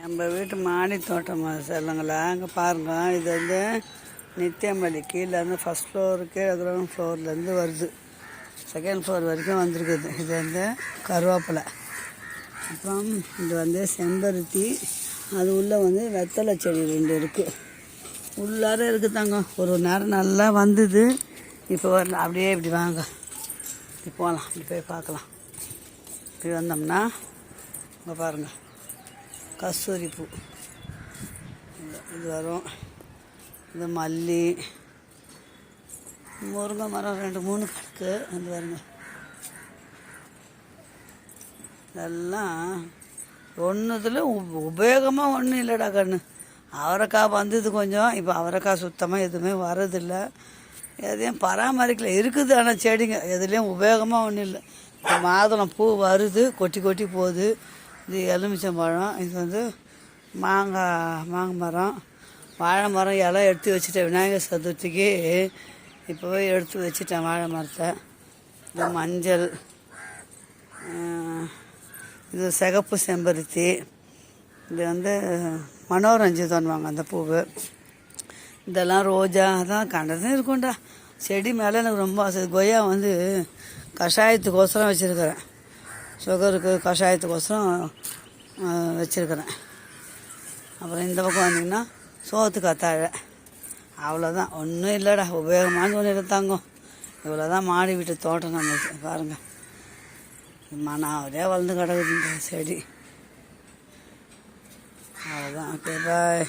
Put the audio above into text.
நம்ம வீட்டு மாடி தோட்டம் செல்லுங்களா அங்கே பாருங்க. இது வந்து நித்தியமல்லி கீழேருந்து ஃபஸ்ட் ஃப்ளோருக்கு கிரவுண்ட் ஃப்ளோர்லேருந்து வருது, செகண்ட் ஃப்ளோர் வரைக்கும் வந்திருக்குது. இது வந்து கருவேப்பிலை, அப்புறம் இது வந்து செம்பருத்தி, அது உள்ளே வந்து வெத்தலை செடி 2 இருக்குது, உள்ளார இருக்குதாங்க. ஒரு நேரம் நல்லா வந்தது, இப்போ வரல. அப்படியே இப்படி வாங்க, இப்படி போகலாம், இப்படி போய் பார்க்கலாம். இப்படி வந்தோம்னா இங்கே பாருங்கள், கஸ்தூரி பூ இது வரும். இது மல்லி, முருங்கை மரம் 2-3 கிடக்கு. அது பாருங்க, இதெல்லாம் ஒன்றுத்தில் உபயோகமாக ஒன்றும் இல்லைடா கண்ணு. அவரைக்காய் வந்தது கொஞ்சம், இப்போ அவரைக்காய் சுத்தமாக எதுவுமே வரதில்லை, எதையும் பராமரிக்கல. இருக்குது ஆனால் செடிங்க எதுலேயும் உபயோகமாக ஒன்றும் இல்லை. இப்போ மாதுளம் பூ வருது, கொட்டி கொட்டி போகுது. இது எலுமிச்சம்பழம், இது வந்து மாங்காய் மரம், வாழை மரம் இலை எடுத்து வச்சுட்டேன் விநாயகர் சதுர்த்திக்கு. இப்போவே எடுத்து வச்சுட்டேன் வாழை மரத்தை. இது மஞ்சள், இது சிகப்பு செம்பருத்தி, இது வந்து மனோரஞ்சிதன்வாங்க அந்த பூவு. இதெல்லாம் ரோஜா, அதான் கண்டதும் இருக்கும்டா. செடி மேலே எனக்கு ரொம்ப ஆசை. கொய்யா வந்து கஷாயத்துக்கோசரம் வச்சுருக்கிறேன், சுகருக்கு கஷாயத்துக்கோசரம் வச்சுருக்கிறேன். அப்புறம் இந்த பக்கம் வந்தீங்கன்னா சோத்து கத்தாழை, அவ்வளோதான். ஒன்றும் இல்லைடா, உபயோகமான ஒன்று எடுத்தாங்க. இவ்வளோ தான் மாடி வீட்டு தோட்டம் நம்மளுக்கு. பாருங்கள், மனாவதே வளர்ந்து கிடக்குதுன்ற செடி. அவ்வளோதான். ஓகே, பாய்.